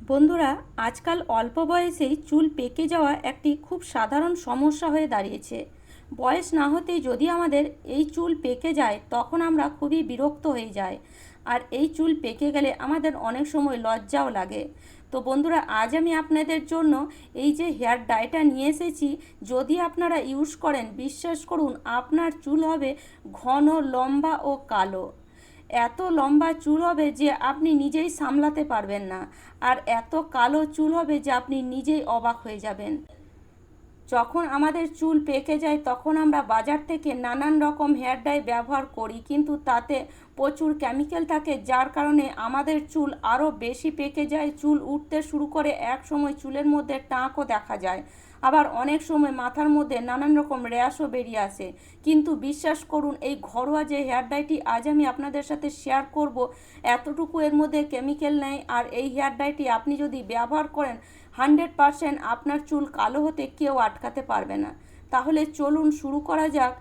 বন্ধুরা, আজকাল অল্প বয়সেই চুল পেকে যাওয়া একটি খুব সাধারণ সমস্যা হয়ে দাঁড়িয়েছে। বয়স না হতেই যদি আমাদের এই চুল পেকে যায় তখন আমরা খুবই বিরক্ত হয়ে যাই। আর এই চুল পেকে গেলে আমাদের অনেক সময় লজ্জাও লাগে। তো বন্ধুরা, আজ আমি আপনাদের জন্য এই যে হেয়ার ডাইটা নিয়ে এসেছি, যদি আপনারা ইউজ করেন বিশ্বাস করুন আপনার চুল হবে ঘন, লম্বা ও কালো। এত লম্বা চুল হবে যে আপনি নিজেই সামলাতে পারবেন না, আর এত কালো চুল হবে যে আপনি নিজেই অবাক হয়ে যাবেন। যখন আমাদের চুল পেকে যায় তখন আমরা বাজার থেকে নানান রকম হেয়ার ডাই ব্যবহার করি, কিন্তু তাতে প্রচুর কেমিক্যাল থাকে, যার কারণে আমাদের চুল আরও বেশি পেকে যায়, চুল উঠতে শুরু করে, এক সময় চুলের মধ্যে টাকও দেখা যায়, আবার অনেক সময় মাথার মধ্যে নানান রকম র্যাশও বেরিয়ে আসে। কিন্তু বিশ্বাস করুন, এই ঘরোয়া যে হেয়ার ডাইটি আজ আমি আপনাদের সাথে শেয়ার করব, এতটুকু এর মধ্যে কেমিক্যাল নেই, আর এই হেয়ার ডাইটি আপনি যদি ব্যবহার করেন 100% আপনার চুল কালো হতে কেউ আটকাতে পারবে না। তাহলে চলুন শুরু করা যাক।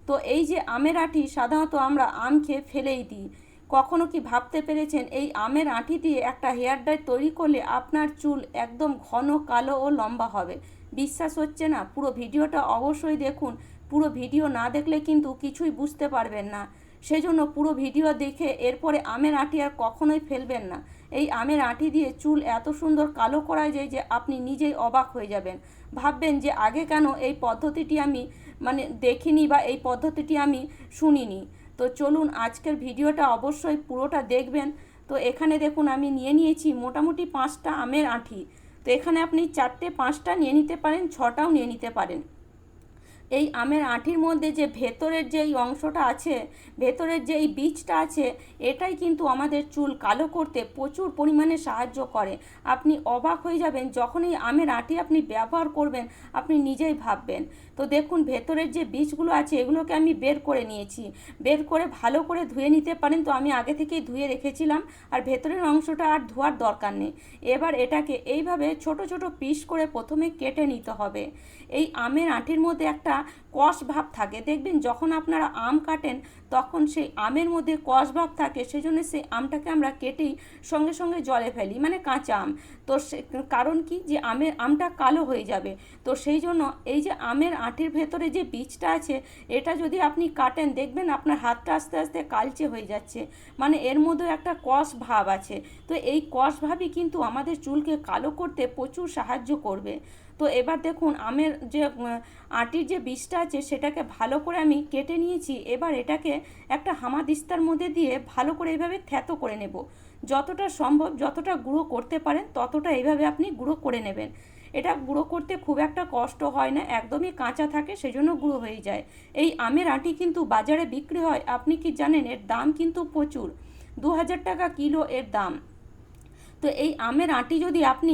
তো এই যে আমের আঁটি, সাধারণত আমরা আম খেয়ে ফেলেই দিই। কখনো কি ভাবতে পেরেছেন এই আমের আঁটি দিয়ে একটা হেয়ার ডাই তৈরি করলে আপনার চুল একদম ঘন, কালো ও লম্বা হবে? বিশ্বাস হচ্ছে না? পুরো ভিডিওটা অবশ্যই দেখুন। পুরো ভিডিও না দেখলে কিন্তু কিছুই বুঝতে পারবেন না। সেজন্য পুরো ভিডিও দেখে এরপরে আমের আঁটি আর কখনোই ফেলবেন না। এই আমের আঁটি দিয়ে চুল এত সুন্দর কালো করা যায় যে আপনি নিজেই অবাক হয়ে যাবেন। ভাববেন যে আগে কেন এই পদ্ধতিটি আমি দেখিনি, বা এই পদ্ধতিটি আমি শুনিনি। তো চলুন আজকের ভিডিওটা অবশ্যই পুরোটা দেখবেন। তো এখানে দেখুন আমি নিয়ে নিয়েছি মোটামুটি 5টা আমের আঁটি। তো এখানে আপনি 4টে 5টা নিয়ে নিতে পারেন, 6টাও নিয়ে নিতে পারেন। এই আমের আঁটির মধ্যে যে ভেতরের যে এই অংশটা আছে, ভেতরের যে এই বীজটা আছে, এটাই কিন্তু আমাদের চুল কালো করতে প্রচুর পরিমাণে সাহায্য করে। আপনি অবাক হয়ে যাবেন যখন এই আমের আঁটি আপনি ব্যবহার করবেন, আপনি নিজেই ভাববেন। তো দেখুন ভেতরের যে বীজগুলো আছে এগুলোকে আমি বের করে নিয়েছি। বের করে ভালো করে ধুয়ে নিতে পারেন, তো আমি আগে থেকেই ধুয়ে রেখেছিলাম, আর ভেতরের অংশটা আর ধোয়ার দরকার নেই। এবার এটাকে এইভাবে ছোট ছোট পিস করে প্রথমে কেটে নিতে হবে। এই আমের আঁটির মধ্যে একটা কষ ভাব থাকে, দেখবেন যখন আপনারা আম কাটেন তখন সেই আমের মধ্যে কষ ভাব থাকে, সেজন্য সেই আমটাকে আমরা কেটেই সঙ্গে সঙ্গে জলে ফেলি, মানে কাঁচা আম। তো কারণ কি, যে আমটা কালো হয়ে যাবে। তো সেই জন্য এই যে আমের আঁটির ভেতরে যে বীজটা আছে, এটা যদি আপনি কাটেন দেখবেন আপনার হাতটা আস্তে আস্তে কালচে হয়ে যাচ্ছে, মানে এর মধ্যে একটা কষ ভাব আছে। তো এই কষ ভাবই কিন্তু আমাদের চুলকে কালো করতে প্রচুর সাহায্য করবে। তো এবার দেখুন আমের যে আটির যে বীজটা আছে সেটাকে ভালো করে আমি কেটে নিয়েছি। এবার এটাকে একটা হামাদিস্তার মধ্যে দিয়ে ভালো করে এইভাবে থ্যাতো করে নেব। যতটা সম্ভব, যতটা গুঁড়ো করতে পারেন ততটা এইভাবে আপনি গুঁড়ো করে নেবেন। এটা গুঁড়ো করতে খুব একটা কষ্ট হয় না, একদমই কাঁচা থাকে, সেজন্য গুঁড়ো হয়ে যায়। এই আমের আঁটি কিন্তু বাজারে বিক্রি হয়, আপনি কি জানেন এর দাম কিন্তু প্রচুর, 2000 টাকা কিলো এর দাম। তো এই আমের আঁটি যদি আপনি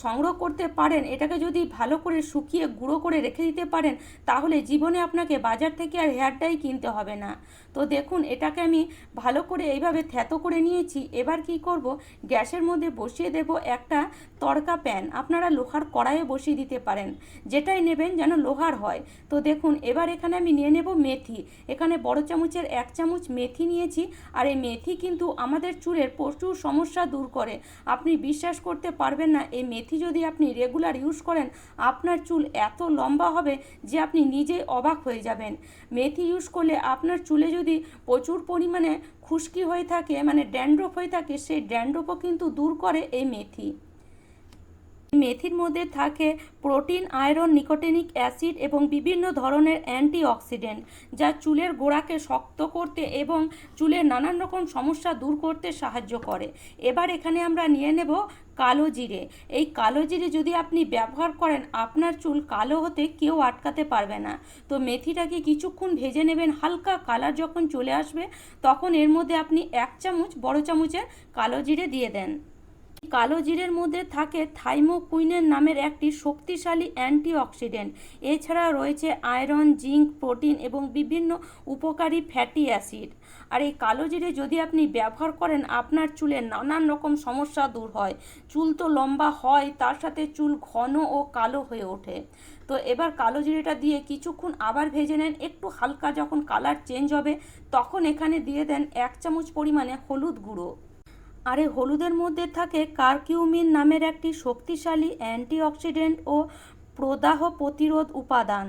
সংগ্রহ করতে পারেন, এটাকে যদি ভালো করে শুকিয়ে গুঁড়ো করে রেখে দিতে পারেন, তাহলে জীবনে আপনাকে বাজার থেকে আর হেয়ার ডাই কিনতে হবে না। তো দেখুন এটাকে আমি ভালো করে এইভাবে থ্যাতো করে নিয়েছি। এবার কি করব, গ্যাসের মধ্যে বসিয়ে দেব একটা তড়কা প্যান। আপনারা লোহার কড়াইয়ে বসিয়ে দিতে পারেন, যেটাই নেবেন যেন লোহার হয়। তো দেখুন এবার এখানে আমি নিয়ে নেব মেথি। এখানে বড় চামচের 1 চামচ মেথি নিয়েছি। আর এই মেথি কিন্তু আমাদের চুলের প্রচুর সমস্যা দূর করে। আপনি বিশ্বাস করতে পারবেন না, এই মেথি যদি আপনি রেগুলার ইউজ করেন আপনার চুল এত লম্বা হবে যে আপনি নিজেই অবাক হয়ে যাবেন। মেথি ইউজ করলে আপনার চুলে যদি প্রচুর পরিমাণে খুশকি হয়ে থাকে, মানে ড্যান্ড্রফ হয়ে থাকে, সেই ড্যান্ড্রফও কিন্তু দূর করে এই মেথি। মেথির মধ্যে থাকে প্রোটিন, আয়রন, নিকোটিনিক অ্যাসিড এবং বিভিন্ন ধরনের অ্যান্টিঅক্সিডেন্ট, যা চুলের গোড়াকে শক্ত করতে এবং চুলের নানান রকম সমস্যা দূর করতে সাহায্য করে। এবার এখানে আমরা নিয়ে নেব কালো জিরে। এই কালো জিরে যদি আপনি ব্যবহার করেন আপনার চুল কালো হতে কেউ আটকাতে পারবে না। তো মেথিটাকে কিছুক্ষণ ভেজে নেবেন, হালকা কালার যখন চলে আসবে তখন এর মধ্যে আপনি 1 চামচ বড় চামচের কালো জিরে দিয়ে দেন। কালো জিরের মধ্যে থাকে থাইমোকুইনের নামের একটি শক্তিশালী অ্যান্টিঅক্সিডেন্ট। এছাড়া রয়েছে আয়রন, জিঙ্ক, প্রোটিন এবং বিভিন্ন উপকারী ফ্যাটি অ্যাসিড। আর এই কালো জিরে যদি আপনি ব্যবহার করেন আপনার চুলের নানান রকম সমস্যা দূর হয়। চুল তো লম্বা হয়, তার সাথে চুল ঘন ও কালো হয়ে ওঠে। তো এবার কালো জিরেটা দিয়ে কিছুক্ষণ আবার ভেজে নেন। একটু হালকা যখন কালার চেঞ্জ হবে তখন এখানে দিয়ে দেন 1 চামচ পরিমাণে হলুদ গুঁড়ো। আর এই হলুদের মধ্যে থাকে কারকিউমিন নামের একটি শক্তিশালী অ্যান্টিঅক্সিডেন্ট ও প্রদাহ প্রতিরোধ উপাদান।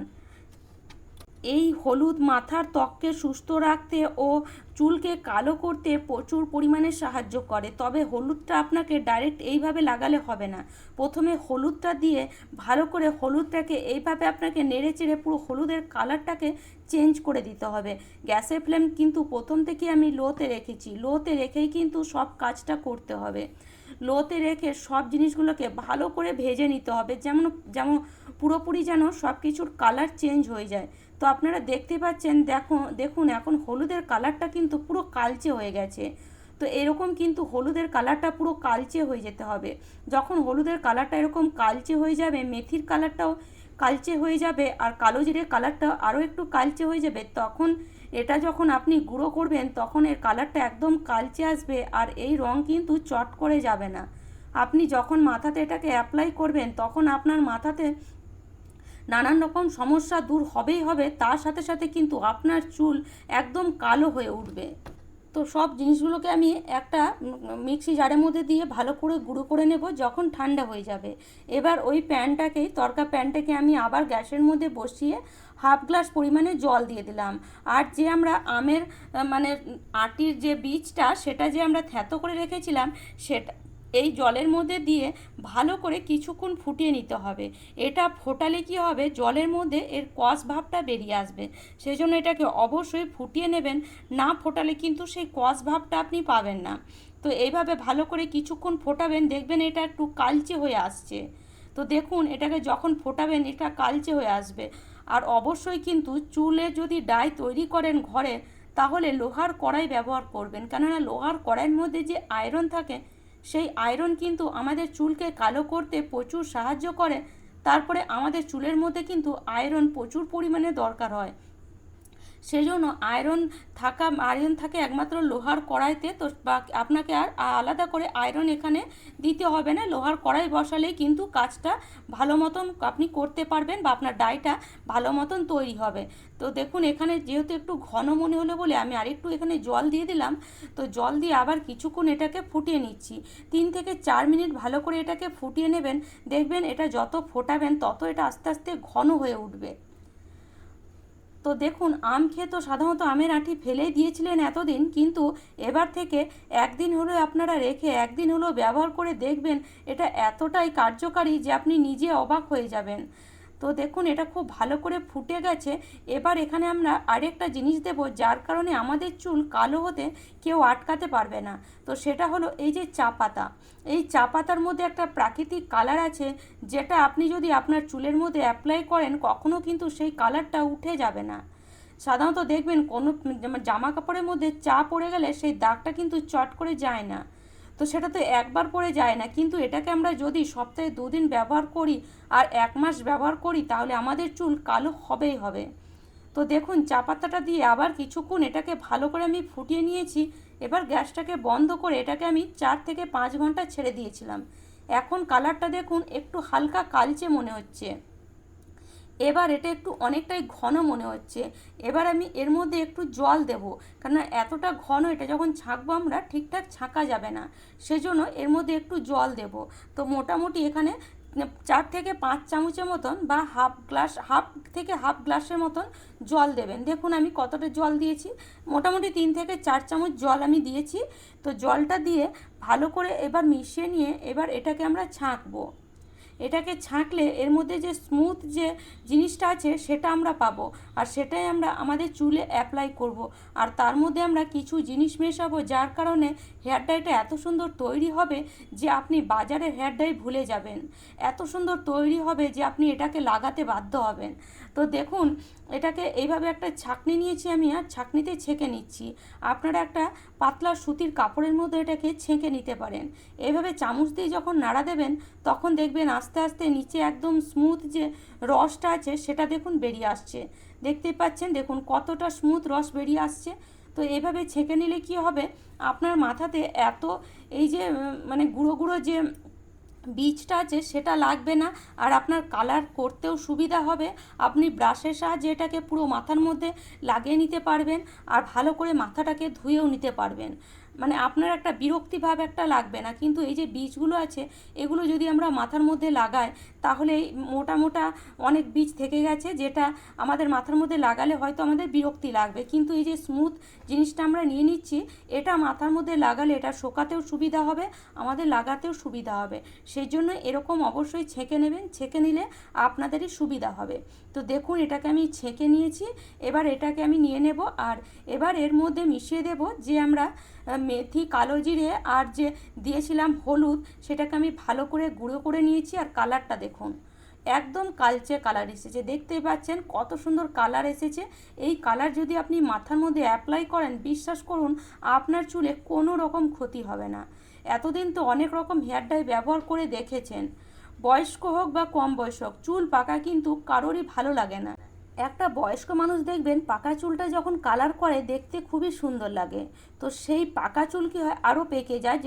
এই হলুদ মাথার ত্বককে সুস্থ রাখতে ও চুলকে কালো করতে প্রচুর পরিমাণে সাহায্য করে। তবে হলুদটা আপনাকে ডাইরেক্ট এইভাবে লাগালে হবে না। প্রথমে হলুদটা দিয়ে ভালো করে হলুদটাকে এইভাবে আপনাকে নেড়ে চেড়ে পুরো হলুদের কালারটাকে চেঞ্জ করে দিতে হবে। গ্যাসের ফ্লেম কিন্তু প্রথম থেকে আমি লোতে রেখেছি, লোতে রেখেই কিন্তু সব কাজটা করতে হবে। লোতে রেখে সব জিনিসগুলোকে ভালো করে ভেজে নিতে হবে, যেমন যেমন পুরোপুরি যেন সব কিছুর কালার চেঞ্জ হয়ে যায়। তো আপনারা দেখতে পাচ্ছেন, দেখুন এখন হলুদের কালারটা কিন্তু পুরো কালচে হয়ে গেছে। তো এরকম কিন্তু হলুদের কালারটা পুরো কালচে হয়ে যেতে হবে। যখন হলুদের কালারটা এরকম কালচে হয়ে যাবে, মেথির কালারটাও কালচে হয়ে যাবে, আর কালো জিরের কালারটা আরও একটু কালচে হয়ে যাবে, তখন এটা যখন আপনি গুঁড়ো করবেন তখন এর কালারটা একদম কালচে আসবে, আর এই রং কিন্তু চট করে যাবে না। আপনি যখন মাথাতে এটাকে অ্যাপ্লাই করবেন তখন আপনার মাথাতে নানান রকম সমস্যা দূর হবেই হবে, তার সাথে সাথে কিন্তু আপনার চুল একদম কালো হয়ে উঠবে। তো সব জিনিসগুলোকে আমি একটা মিক্সি জারের মধ্যে দিয়ে ভালো করে গুঁড়ো করে নেব যখন ঠান্ডা হয়ে যাবে। এবার ওই তড়কা প্যানটাকে আমি আবার গ্যাসের মধ্যে বসিয়ে হাফ গ্লাস পরিমাণে জল দিয়ে দিলাম। আর যে আমরা আমের মানে আটির যে বীজটা সেটা যে আমরা থ্যাতো করে রেখেছিলাম সেটা এই জলের মধ্যে দিয়ে ভালো করে কিছুক্ষণ ফুটিয়ে নিতে হবে। এটা ফোটালে কি হবে, জলের মধ্যে এর কষ ভাবটা বেরিয়ে আসবে, সেই জন্য এটাকে অবশ্যই ফুটিয়ে নেবেন। না ফোটালে কিন্তু সেই কষ ভাবটা আপনি পাবেন না। তো এইভাবে ভালো করে কিছুক্ষণ ফোটাবেন, দেখবেন এটা একটু কালচে হয়ে আসছে। তো দেখুন এটাকে যখন ফোটাবেন এটা কালচে হয়ে আসবে। আর অবশ্যই কিন্তু চুলে যদি ডাই তৈরি করেন ঘরে, তাহলে লোহার কড়াই ব্যবহার করবেন, কেননা লোহার কড়াইয়ের মধ্যে যে আয়রন থাকে সেই আয়রন কিন্তু আমাদের চুলকে কালো করতে প্রচুর সাহায্য করে। তারপরে আমাদের চুলের মধ্যে কিন্তু আয়রন প্রচুর পরিমাণে দরকার হয়, সেই জন্য আয়রন থাকে একমাত্র লোহার কড়াইতে। তো আপনাকে আর আলাদা করে আয়রন এখানে দিতে হবে না, লোহার কড়াই বসালেই কিন্তু কাজটা ভালো মতন আপনি করতে পারবেন, বা আপনার ডাইটা ভালো মতন তৈরি হবে। তো দেখুন এখানে যেহেতু একটু ঘন মনে হলো বলে আমি আরেকটু এখানে জল দিয়ে দিলাম। তো জল দিয়ে আবার কিছুক্ষণ এটাকে ফুটিয়ে নিচ্ছি, 3 থেকে 4 মিনিট ভালো করে এটাকে ফুটিয়ে নেবেন। দেখবেন এটা যত ফোটাবেন তত এটা আস্তে আস্তে ঘন হয়ে উঠবে। তো দেখুন আম খেয়ে তো সাধারণত আমের আঁটি ফেলেই দিয়েছিলেন এতদিন, কিন্তু এবার থেকে একদিন হলেও আপনারা রেখে একদিন হলেও ব্যবহার করে দেখবেন, এটা এতটাই কার্যকারী যে আপনি নিজে অবাক হয়ে যাবেন। তো দেখুন এটা খুব ভালো করে ফুটে গেছে। এবার এখানে আমরা আরেকটা জিনিস দেব, যার কারণে আমাদের চুল কালো হতে কেউ আটকাতে পারবে না। তো সেটা হলো এই যে চা পাতা। এই চা পাতার মধ্যে একটা প্রাকৃতিক কালার আছে, যেটা আপনি যদি আপনার চুলের মধ্যে অ্যাপ্লাই করেন কখনো কিন্তু সেই কালারটা উঠে যাবে না। সাধারণত দেখবেন কোনো জামা কাপড়ের মধ্যে চা পড়ে গেলে সেই দাগটা কিন্তু চট করে যায় না। তো সেটা তো একবার পরে যায় না, কিন্তু এটাকে আমরা যদি সপ্তাহে 2 দিন ব্যবহার করি আর 1 মাস ব্যবহার করি, তাহলে আমাদের চুল কালো হবেই হবে। তো দেখুন চা পাতাটা দিয়ে আবার কিছুক্ষণ এটাকে ভালো করে আমি ফুটিয়ে নিয়েছি। এবার গ্যাসটাকে বন্ধ করে এটাকে আমি 4 থেকে 5 ঘন্টা ছেড়ে দিয়েছিলাম। এখন কালারটা দেখুন একটু হালকা কালচে মনে হচ্ছে। এবার এটা একটু অনেকটাই ঘন মনে হচ্ছে। এবার আমি এর মধ্যে একটু জল দেব, কারণ এতটা ঘন এটা যখন ছাঁকবো আমরা ঠিকঠাক ছাঁকা যাবে না, সেজন্য এর মধ্যে একটু জল দেব। তো মোটামুটি এখানে 4 থেকে 5 চামচের মতন বা হাফ গ্লাসের মতন জল দেবেন। দেখুন আমি কতটা জল দিয়েছি, মোটামুটি 3 থেকে 4 চামচ জল আমি দিয়েছি। তো জলটা দিয়ে ভালো করে এবার মিশিয়ে নিয়ে এবার এটাকে আমরা ছাঁকবো। এটাকে ছাঁকলে এর মধ্যে যে স্মুথ যে জিনিসটা আছে সেটা আমরা পাবো, আর সেটাই আমরা আমাদের চুলে অ্যাপ্লাই করব। আর তার মধ্যে আমরা কিছু জিনিস মেশাবো, যার কারণে হেয়ার ডাইটা এত সুন্দর তৈরি হবে যে আপনি বাজারের হেয়ার ডাই ভুলে যাবেন। এত সুন্দর তৈরি হবে যে আপনি এটাকে লাগাতে বাধ্য হবেন। তো দেখুন এটাকে এইভাবে একটা ছাঁকনি নিয়েছি আমি, আর ছাঁকনিতে ছেঁকে নিচ্ছি। আপনারা একটা পাতলা সুতির কাপড়ের মধ্যে এটাকে ছেঁকে নিতে পারেন। এইভাবে চামচ দিয়ে যখন নাড়া দেবেন তখন দেখবেন আস্তে আস্তে নিচে একদম স্মুথ যে রসটা আছে সেটা দেখুন বেরিয়ে আসছে। দেখতেই পাচ্ছেন, দেখুন কতটা স্মুথ রস বেরিয়ে আসছে। তো এইভাবে ছেঁকে নিলে কি হবে, আপনার মাথাতে এত এই যে মানে গুঁড়ো গুঁড়ো যে বীজটা আছে সেটা লাগবে না, আর আপনার কালার করতেও সুবিধা হবে। আপনি ব্রাশের সাহায্যে এটাকে পুরো মাথার মধ্যে লাগিয়ে নিতে পারবেন, আর ভালো করে মাথাটাকে ধুয়েও নিতে পারবেন। মানে আপনার একটা বিরক্তি ভাব একটা লাগবে না। কিন্তু এই যে বীজগুলো আছে এগুলো যদি আমরা মাথার মধ্যে লাগাই তাহলে এই মোটা মোটা অনেক বীজ থেকে গেছে, যেটা আমাদের মাথার মধ্যে লাগালে হয়তো আমাদের বিরক্তি লাগবে, কিন্তু এই যে স্মুথ জিনিসটা আমরা নিয়ে নিচ্ছি এটা মাথার মধ্যে লাগালে এটা শোকাতেও সুবিধা হবে, আমাদের লাগাতেও সুবিধা হবে। সেই জন্য এরকম অবশ্যই ছেঁকে নেবেন, ছেঁকে নিলে আপনাদেরই সুবিধা হবে। তো দেখুন এটাকে আমি ছেঁকে নিয়েছি, এবার এটাকে আমি নিয়ে নেব। আর এবার এর মধ্যে মিশিয়ে দেব যে আমরা মেথি, কালো জিরে আর যে দিয়েছিলাম হলুদ, সেটাকে আমি ভালো করে গুঁড়ো করে নিয়েছি। আর কালারটা দেখুন একদম কালচে কালার এসেছে, দেখতেই পাচ্ছেন কত সুন্দর কালার এসেছে। এই কালার যদি আপনি মাথার মধ্যে অ্যাপ্লাই করেন, বিশ্বাস করুন আপনার চুলে কোনো রকম ক্ষতি হবে না। এতদিন তো অনেক রকম হেয়ার ডাই ব্যবহার করে দেখেছেন, বয়স্ক হোক বা কম বয়স হোক, চুল পাকা কিন্তু কারোরই ভালো লাগে না। একটা বয়স্ক মানুষ দেখবেন পাকা চুলটা যখন কালার করে দেখতে খুবই সুন্দর লাগে। তো সেই পাকা চুল কী হয়, আরও পেকে যায়,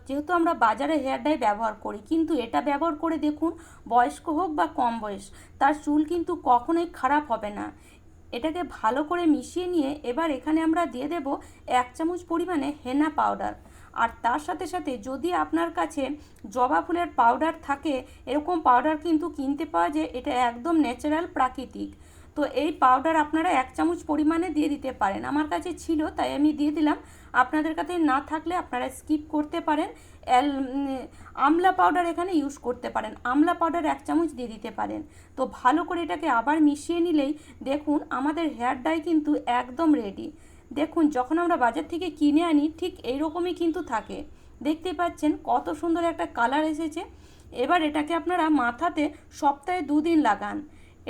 যেহেতু আমরা বাজারে হেয়ার ডাই ব্যবহার করি। কিন্তু এটা ব্যবহার করে দেখুন, বয়স্ক হোক বা কম বয়স, তার চুল কিন্তু কখনোই খারাপ হবে না। এটাকে ভালো করে মিশিয়ে নিয়ে এবার এখানে আমরা দিয়ে দেব 1 চামচ পরিমাণে হেনা পাউডার। আর তার সাথে সাথে যদি আপনার কাছে জবা ফুলের পাউডার থাকে, এরকম পাউডার কিন্তু কিনতে পাওয়া যায়, এটা একদম ন্যাচারাল প্রাকৃতিক। তো এই পাউডার আপনারা 1 চামচ পরিমাণে দিয়ে দিতে পারেন, আমার কাছে ছিল তাই আমি দিয়ে দিলাম। আপনাদের কাছে না থাকলে আপনারা স্কিপ করতে পারেন। আমলা পাউডার এখানে ইউজ করতে পারেন, আমলা পাউডার 1 চামচ দিয়ে দিতে পারেন। তো ভালো করে এটাকে আবার মিশিয়ে নিলেই দেখুন আমাদের হেয়ার ডাই কিন্তু একদম রেডি। দেখুন যখন আমরা বাজার থেকে কিনে আনি ঠিক এইরকমই কিন্তু থাকে, দেখতে পাচ্ছেন কত সুন্দর একটা কালার এসেছে। এবার এটাকে আপনারা মাথাতে সপ্তাহে 2 দিন লাগান।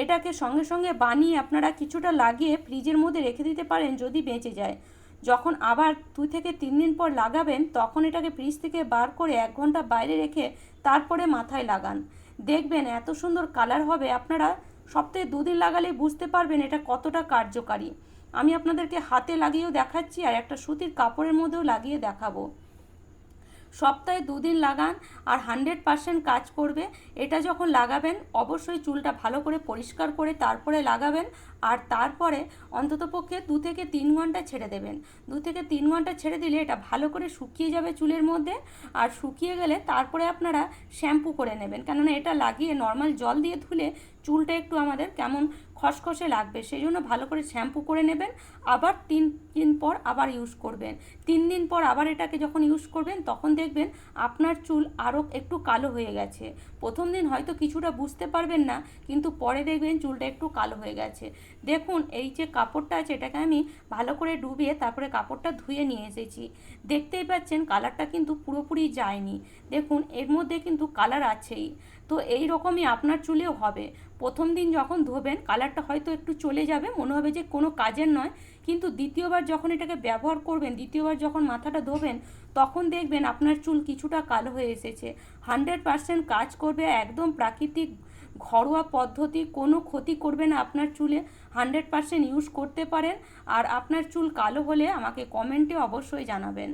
এটাকে সঙ্গে সঙ্গে বানিয়ে আপনারা কিছুটা লাগিয়ে ফ্রিজের মধ্যে রেখে দিতে পারেন যদি বেঁচে যায়। যখন আবার 2 থেকে 3 দিন পর লাগাবেন তখন এটাকে ফ্রিজ থেকে বার করে 1 ঘন্টা বাইরে রেখে তারপরে মাথায় লাগান, দেখবেন এত সুন্দর কালার হবে। আপনারা সপ্তাহে 2 দিন লাগালেই বুঝতে পারবেন এটা কতটা কার্যকারী। আমি আপনাদেরকে হাতে লাগিয়েও দেখাচ্ছি আর একটা সুতির কাপড়ের মধ্যেও লাগিয়ে দেখাবো। সপ্তাহে 2 দিন লাগান আর 100% কাজ করবে। এটা যখন লাগাবেন অবশ্যই চুলটা ভালো করে পরিষ্কার করে তারপরে লাগাবেন। আর তারপরে অন্ততপক্ষে 2 থেকে 3 ঘন্টা ছেড়ে দেবেন। 2 থেকে 3 ঘন্টা ছেড়ে দিলে এটা ভালো করে শুকিয়ে যাবে চুলের মধ্যে। আর শুকিয়ে গেলে তারপরে আপনারা শ্যাম্পু করে নেবেন, কেননা এটা লাগিয়ে নর্মাল জল দিয়ে ধুলে চুলটা একটু আমাদের কেমন খসখসে লাগবে, সেই জন্য ভালো করে শ্যাম্পু করে নেবেন। আবার 3 দিন পর আবার ইউজ করবেন। 3 দিন পর আবার এটাকে যখন ইউজ করবেন তখন দেখবেন আপনার চুল আরও একটু কালো হয়ে গেছে। প্রথম দিন হয়তো কিছুটা বুঝতে পারবেন না, কিন্তু পরে দেখবেন চুলটা একটু কালো হয়ে গেছে। দেখুন এই যে কাপড়টা আছে এটাকে আমি ভালো করে ডুবিয়ে তারপরে কাপড়টা ধুয়ে নিয়ে এসেছি। দেখতেই পাচ্ছেন কালারটা কিন্তু পুরোপুরি যায়নি, দেখুন এর মধ্যে কিন্তু কালার আছেই। তো এই রকমই আপনার চুলেও হবে। প্রথম দিন যখন ধোবেন কালারটা হয়তো একটু চলে যাবে, মনে হবে যে কোনো কাজের নয়, কিন্তু দ্বিতীয়বার যখন এটাকে ব্যবহার করবেন, দ্বিতীয়বার যখন মাথাটা ধোবেন তখন দেখবেন আপনার চুল কিছুটা কালো হয়ে এসেছে। 100% কাজ করবে, একদম প্রাকৃতিক ঘরোয়া পদ্ধতি, কোনো ক্ষতি করবে না আপনার চুলে। 100% ইউজ করতে পারেন। আর আপনার চুল কালো হলে আমাকে কমেন্টে অবশ্যই জানাবেন।